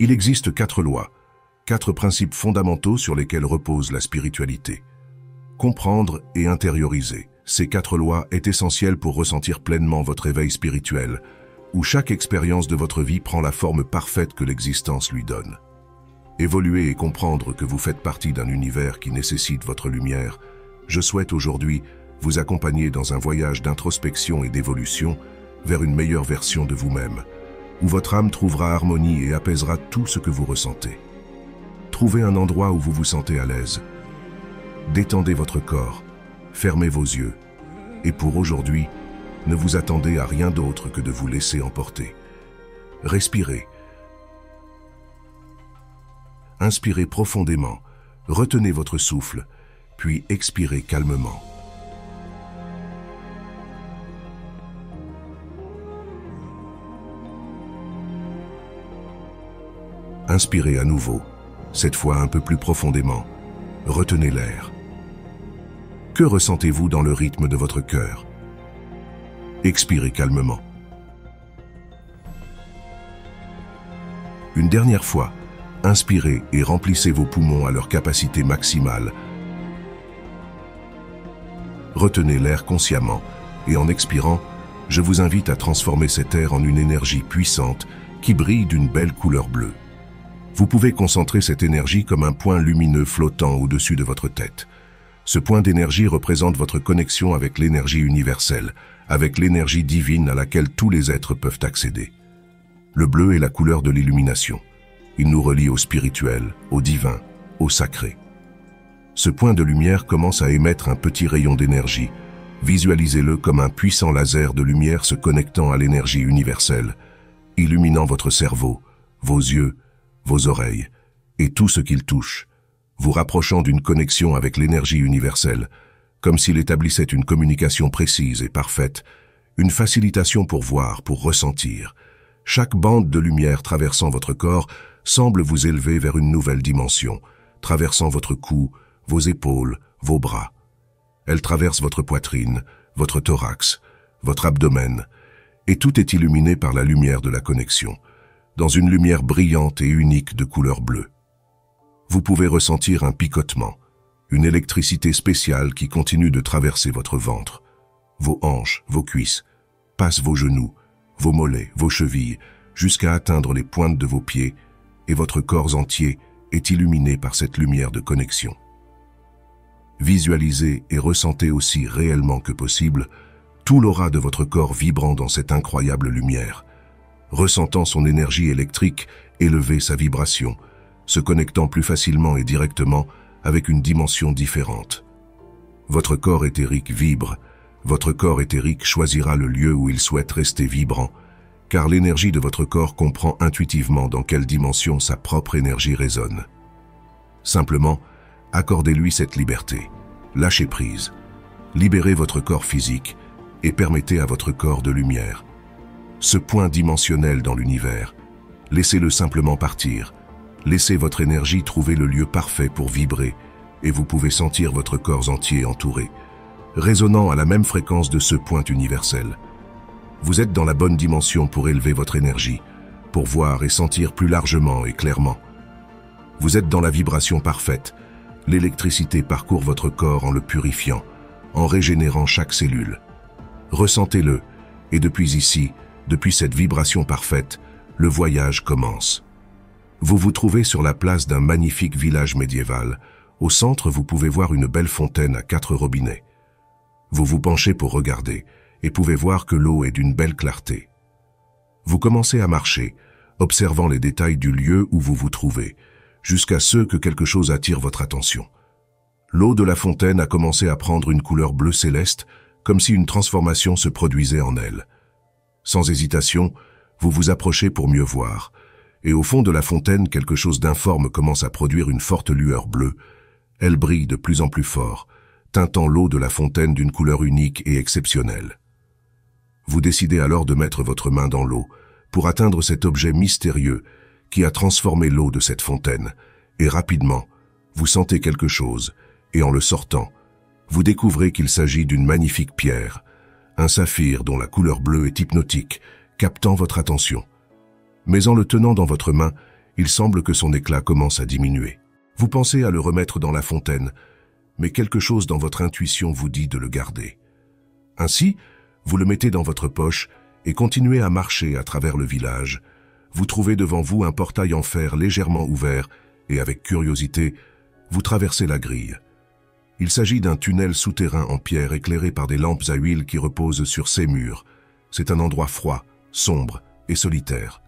Il existe 4 lois, 4 principes fondamentaux sur lesquels repose la spiritualité. Comprendre et intérioriser. Ces 4 lois est essentielle pour ressentir pleinement votre éveil spirituel, où chaque expérience de votre vie prend la forme parfaite que l'existence lui donne. Évoluer et comprendre que vous faites partie d'un univers qui nécessite votre lumière, je souhaite aujourd'hui vous accompagner dans un voyage d'introspection et d'évolution vers une meilleure version de vous-même, où votre âme trouvera harmonie et apaisera tout ce que vous ressentez. Trouvez un endroit où vous vous sentez à l'aise. Détendez votre corps, fermez vos yeux, et pour aujourd'hui, ne vous attendez à rien d'autre que de vous laisser emporter. Respirez. Inspirez profondément, retenez votre souffle, puis expirez calmement. Inspirez à nouveau, cette fois un peu plus profondément. Retenez l'air. Que ressentez-vous dans le rythme de votre cœur? Expirez calmement. Une dernière fois, inspirez et remplissez vos poumons à leur capacité maximale. Retenez l'air consciemment et en expirant, je vous invite à transformer cet air en une énergie puissante qui brille d'une belle couleur bleue. Vous pouvez concentrer cette énergie comme un point lumineux flottant au-dessus de votre tête. Ce point d'énergie représente votre connexion avec l'énergie universelle, avec l'énergie divine à laquelle tous les êtres peuvent accéder. Le bleu est la couleur de l'illumination. Il nous relie au spirituel, au divin, au sacré. Ce point de lumière commence à émettre un petit rayon d'énergie. Visualisez-le comme un puissant laser de lumière se connectant à l'énergie universelle, illuminant votre cerveau, vos yeux, vos oreilles, et tout ce qu'il touche, vous rapprochant d'une connexion avec l'énergie universelle, comme s'il établissait une communication précise et parfaite, une facilitation pour voir, pour ressentir. Chaque bande de lumière traversant votre corps semble vous élever vers une nouvelle dimension, traversant votre cou, vos épaules, vos bras. Elle traverse votre poitrine, votre thorax, votre abdomen, et tout est illuminé par la lumière de la connexion, dans une lumière brillante et unique de couleur bleue. Vous pouvez ressentir un picotement, une électricité spéciale qui continue de traverser votre ventre. Vos hanches, vos cuisses, passent vos genoux, vos mollets, vos chevilles, jusqu'à atteindre les pointes de vos pieds, et votre corps entier est illuminé par cette lumière de connexion. Visualisez et ressentez aussi réellement que possible tout l'aura de votre corps vibrant dans cette incroyable lumière, ressentant son énergie électrique élever sa vibration, se connectant plus facilement et directement avec une dimension différente. Votre corps éthérique vibre, votre corps éthérique choisira le lieu où il souhaite rester vibrant, car l'énergie de votre corps comprend intuitivement dans quelle dimension sa propre énergie résonne. Simplement, accordez-lui cette liberté, lâchez prise, libérez votre corps physique et permettez à votre corps de lumière. Ce point dimensionnel dans l'univers, laissez-le simplement partir, laissez votre énergie trouver le lieu parfait pour vibrer et vous pouvez sentir votre corps entier entouré, résonnant à la même fréquence de ce point universel. Vous êtes dans la bonne dimension pour élever votre énergie, pour voir et sentir plus largement et clairement. Vous êtes dans la vibration parfaite, l'électricité parcourt votre corps en le purifiant, en régénérant chaque cellule. Ressentez-le, et depuis ici, depuis cette vibration parfaite, le voyage commence. Vous vous trouvez sur la place d'un magnifique village médiéval. Au centre, vous pouvez voir une belle fontaine à 4 robinets. Vous vous penchez pour regarder et pouvez voir que l'eau est d'une belle clarté. Vous commencez à marcher, observant les détails du lieu où vous vous trouvez, jusqu'à ce que quelque chose attire votre attention. L'eau de la fontaine a commencé à prendre une couleur bleu céleste, comme si une transformation se produisait en elle. Sans hésitation, vous vous approchez pour mieux voir, et au fond de la fontaine, quelque chose d'informe commence à produire une forte lueur bleue. Elle brille de plus en plus fort, teintant l'eau de la fontaine d'une couleur unique et exceptionnelle. Vous décidez alors de mettre votre main dans l'eau pour atteindre cet objet mystérieux qui a transformé l'eau de cette fontaine, et rapidement, vous sentez quelque chose, et en le sortant, vous découvrez qu'il s'agit d'une magnifique pierre, un saphir dont la couleur bleue est hypnotique, captant votre attention. Mais en le tenant dans votre main, Il semble que son éclat commence à diminuer. Vous pensez à le remettre dans la fontaine, mais quelque chose dans votre intuition vous dit de le garder. Ainsi, vous le mettez dans votre poche et continuez à marcher à travers le village. Vous trouvez devant vous un portail en fer légèrement ouvert et avec curiosité, vous traversez la grille. Il s'agit d'un tunnel souterrain en pierre éclairé par des lampes à huile qui reposent sur ses murs. C'est un endroit froid, sombre et solitaire.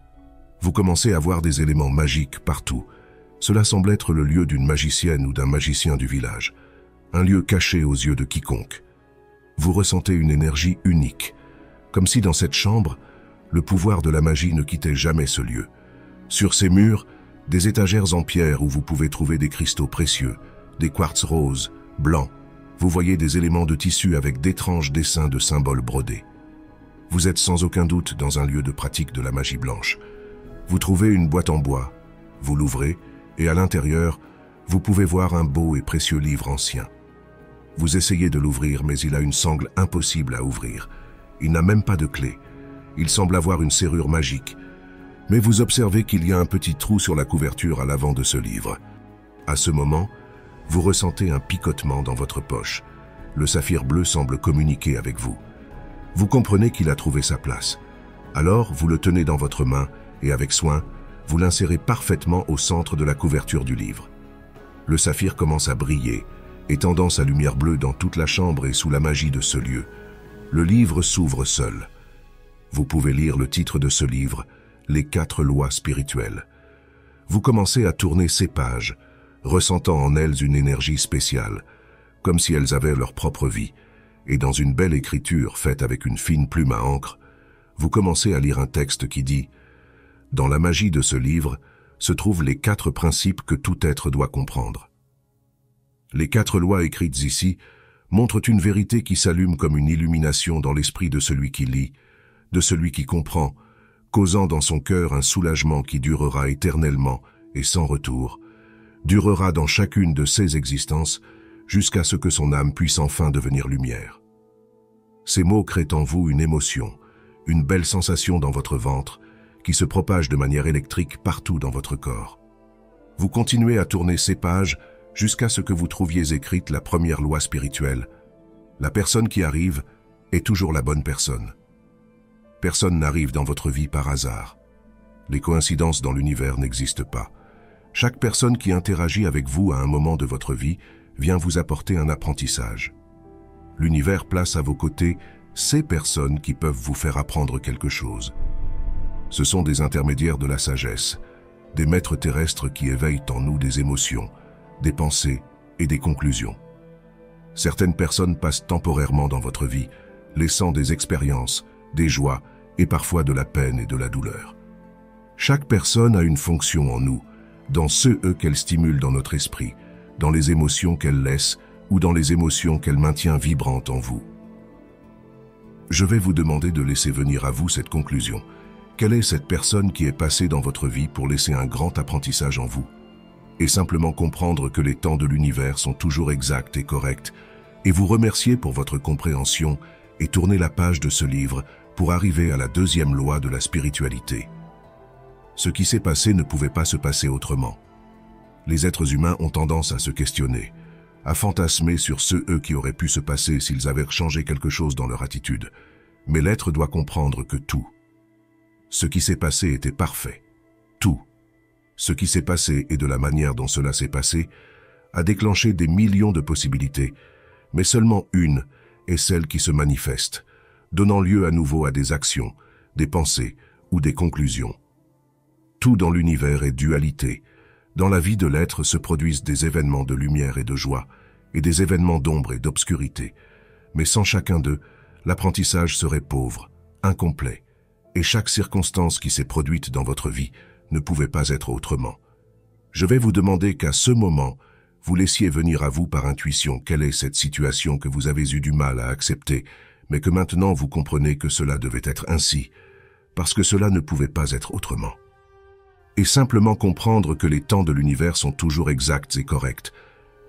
Vous commencez à voir des éléments magiques partout. Cela semble être le lieu d'une magicienne ou d'un magicien du village. Un lieu caché aux yeux de quiconque. Vous ressentez une énergie unique, comme si dans cette chambre, le pouvoir de la magie ne quittait jamais ce lieu. Sur ces murs, des étagères en pierre où vous pouvez trouver des cristaux précieux, des quartz roses, blancs. Vous voyez des éléments de tissu avec d'étranges dessins de symboles brodés. Vous êtes sans aucun doute dans un lieu de pratique de la magie blanche. Vous trouvez une boîte en bois, vous l'ouvrez, et à l'intérieur, vous pouvez voir un beau et précieux livre ancien. Vous essayez de l'ouvrir, mais il a une sangle impossible à ouvrir. Il n'a même pas de clé. Il semble avoir une serrure magique. Mais vous observez qu'il y a un petit trou sur la couverture à l'avant de ce livre. À ce moment, vous ressentez un picotement dans votre poche. Le saphir bleu semble communiquer avec vous. Vous comprenez qu'il a trouvé sa place. Alors, vous le tenez dans votre main et avec soin, vous l'insérez parfaitement au centre de la couverture du livre. Le saphir commence à briller, étendant sa lumière bleue dans toute la chambre et sous la magie de ce lieu. Le livre s'ouvre seul. Vous pouvez lire le titre de ce livre, Les 4 lois spirituelles. Vous commencez à tourner ces pages, ressentant en elles une énergie spéciale, comme si elles avaient leur propre vie, et dans une belle écriture faite avec une fine plume à encre, vous commencez à lire un texte qui dit « Dans la magie de ce livre se trouvent les 4 principes que tout être doit comprendre. » Les 4 lois écrites ici montrent une vérité qui s'allume comme une illumination dans l'esprit de celui qui lit, de celui qui comprend, causant dans son cœur un soulagement qui durera éternellement et sans retour, durera dans chacune de ses existences jusqu'à ce que son âme puisse enfin devenir lumière. Ces mots créent en vous une émotion, une belle sensation dans votre ventre qui se propage de manière électrique partout dans votre corps. Vous continuez à tourner ces pages jusqu'à ce que vous trouviez écrite la première loi spirituelle. La personne qui arrive est toujours la bonne personne. Personne n'arrive dans votre vie par hasard. Les coïncidences dans l'univers n'existent pas. Chaque personne qui interagit avec vous à un moment de votre vie vient vous apporter un apprentissage. L'univers place à vos côtés ces personnes qui peuvent vous faire apprendre quelque chose. Ce sont des intermédiaires de la sagesse, des maîtres terrestres qui éveillent en nous des émotions, des pensées et des conclusions. Certaines personnes passent temporairement dans votre vie, laissant des expériences, des joies et parfois de la peine et de la douleur. Chaque personne a une fonction en nous, dans ceux qu'elle stimule dans notre esprit, dans les émotions qu'elle laisse ou dans les émotions qu'elle maintient vibrantes en vous. Je vais vous demander de laisser venir à vous cette conclusion. Quelle est cette personne qui est passée dans votre vie pour laisser un grand apprentissage en vous? Et simplement comprendre que les temps de l'univers sont toujours exacts et corrects, et vous remercier pour votre compréhension et tourner la page de ce livre pour arriver à la 2e loi de la spiritualité. Ce qui s'est passé ne pouvait pas se passer autrement. Les êtres humains ont tendance à se questionner, à fantasmer sur qui auraient pu se passer s'ils avaient changé quelque chose dans leur attitude. Mais l'être doit comprendre que tout, ce qui s'est passé était parfait. Tout, ce qui s'est passé et de la manière dont cela s'est passé, a déclenché des millions de possibilités, mais seulement une est celle qui se manifeste, donnant lieu à nouveau à des actions, des pensées ou des conclusions. Tout dans l'univers est dualité. Dans la vie de l'être se produisent des événements de lumière et de joie, et des événements d'ombre et d'obscurité. Mais sans chacun d'eux, l'apprentissage serait pauvre, incomplet, et chaque circonstance qui s'est produite dans votre vie ne pouvait pas être autrement. Je vais vous demander qu'à ce moment, vous laissiez venir à vous par intuition quelle est cette situation que vous avez eu du mal à accepter, mais que maintenant vous comprenez que cela devait être ainsi, parce que cela ne pouvait pas être autrement. Et simplement comprendre que les temps de l'univers sont toujours exacts et corrects,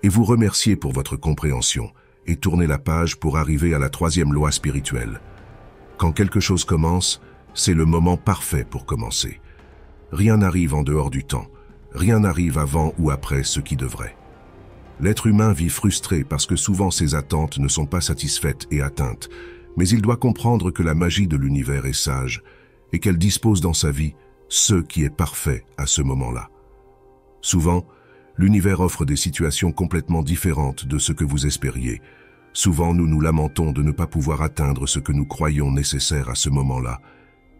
et vous remercier pour votre compréhension, et tourner la page pour arriver à la 3e loi spirituelle. Quand quelque chose commence, c'est le moment parfait pour commencer. Rien n'arrive en dehors du temps. Rien n'arrive avant ou après ce qui devrait. L'être humain vit frustré parce que souvent ses attentes ne sont pas satisfaites et atteintes, mais il doit comprendre que la magie de l'univers est sage et qu'elle dispose dans sa vie ce qui est parfait à ce moment-là. Souvent, l'univers offre des situations complètement différentes de ce que vous espériez. Souvent, nous nous lamentons de ne pas pouvoir atteindre ce que nous croyons nécessaire à ce moment-là.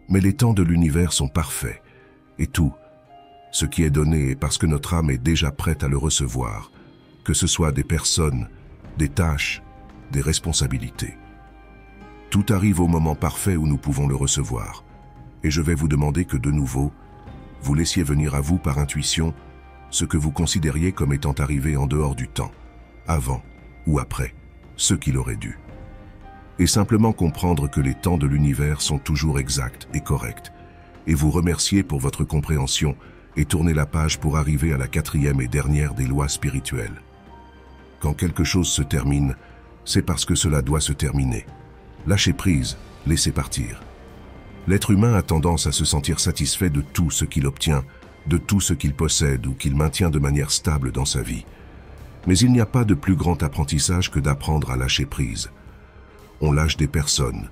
Mais les temps de l'univers sont parfaits, et tout, ce qui est donné est parce que notre âme est déjà prête à le recevoir, que ce soit des personnes, des tâches, des responsabilités. Tout arrive au moment parfait où nous pouvons le recevoir, et je vais vous demander que de nouveau, vous laissiez venir à vous par intuition ce que vous considériez comme étant arrivé en dehors du temps, avant ou après, ce qu'il aurait dû. Et simplement comprendre que les temps de l'univers sont toujours exacts et corrects, et vous remercier pour votre compréhension et tourner la page pour arriver à la 4e et dernière des lois spirituelles. Quand quelque chose se termine, c'est parce que cela doit se terminer. Lâchez prise, laissez partir. L'être humain a tendance à se sentir satisfait de tout ce qu'il obtient, de tout ce qu'il possède ou qu'il maintient de manière stable dans sa vie. Mais il n'y a pas de plus grand apprentissage que d'apprendre à lâcher prise. On lâche des personnes,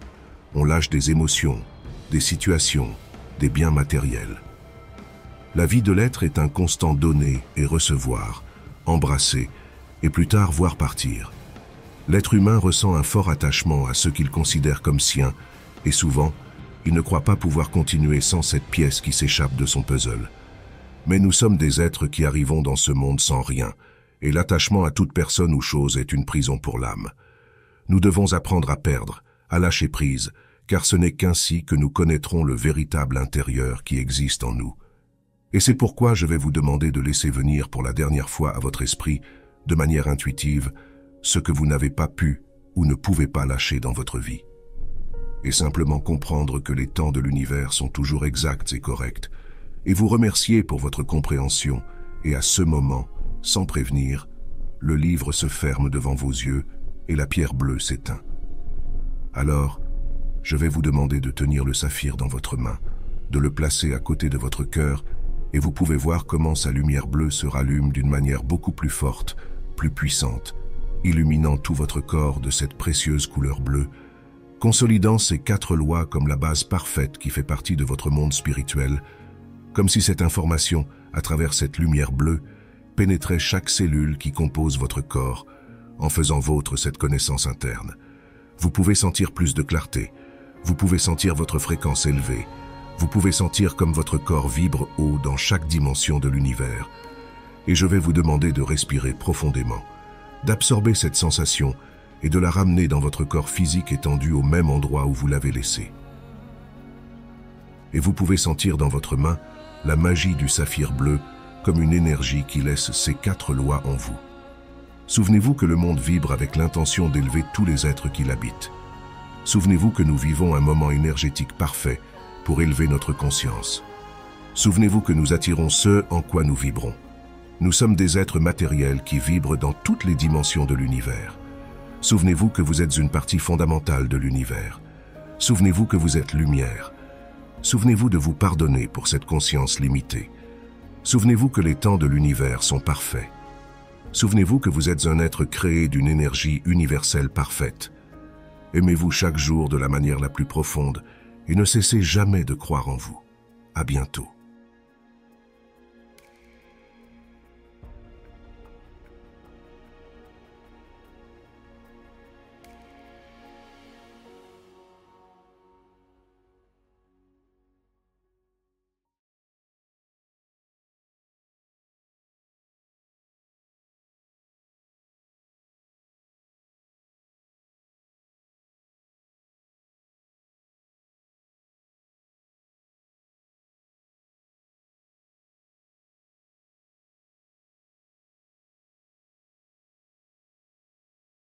on lâche des émotions, des situations, des biens matériels. La vie de l'être est un constant donner et recevoir, embrasser et plus tard voir partir. L'être humain ressent un fort attachement à ce qu'il considère comme sien et souvent, il ne croit pas pouvoir continuer sans cette pièce qui s'échappe de son puzzle. Mais nous sommes des êtres qui arrivons dans ce monde sans rien, et l'attachement à toute personne ou chose est une prison pour l'âme. Nous devons apprendre à perdre, à lâcher prise, car ce n'est qu'ainsi que nous connaîtrons le véritable intérieur qui existe en nous. Et c'est pourquoi je vais vous demander de laisser venir pour la dernière fois à votre esprit, de manière intuitive, ce que vous n'avez pas pu ou ne pouvez pas lâcher dans votre vie. Et simplement comprendre que les temps de l'univers sont toujours exacts et corrects, et vous remercier pour votre compréhension, et à ce moment, sans prévenir, le livre se ferme devant vos yeux et la pierre bleue s'éteint. Alors, je vais vous demander de tenir le saphir dans votre main, de le placer à côté de votre cœur, et vous pouvez voir comment sa lumière bleue se rallume d'une manière beaucoup plus forte, plus puissante, illuminant tout votre corps de cette précieuse couleur bleue, consolidant ces 4 lois comme la base parfaite qui fait partie de votre monde spirituel, comme si cette information, à travers cette lumière bleue, pénétrait chaque cellule qui compose votre corps, en faisant vôtre cette connaissance interne. Vous pouvez sentir plus de clarté, vous pouvez sentir votre fréquence élevée, vous pouvez sentir comme votre corps vibre haut dans chaque dimension de l'univers. Et je vais vous demander de respirer profondément, d'absorber cette sensation et de la ramener dans votre corps physique étendu au même endroit où vous l'avez laissé. Et vous pouvez sentir dans votre main la magie du saphir bleu comme une énergie qui laisse ces 4 lois en vous. Souvenez-vous que le monde vibre avec l'intention d'élever tous les êtres qui l'habitent. Souvenez-vous que nous vivons un moment énergétique parfait pour élever notre conscience. Souvenez-vous que nous attirons ce en quoi nous vibrons. Nous sommes des êtres matériels qui vibrent dans toutes les dimensions de l'univers. Souvenez-vous que vous êtes une partie fondamentale de l'univers. Souvenez-vous que vous êtes lumière. Souvenez-vous de vous pardonner pour cette conscience limitée. Souvenez-vous que les temps de l'univers sont parfaits. Souvenez-vous que vous êtes un être créé d'une énergie universelle parfaite. Aimez-vous chaque jour de la manière la plus profonde et ne cessez jamais de croire en vous. À bientôt.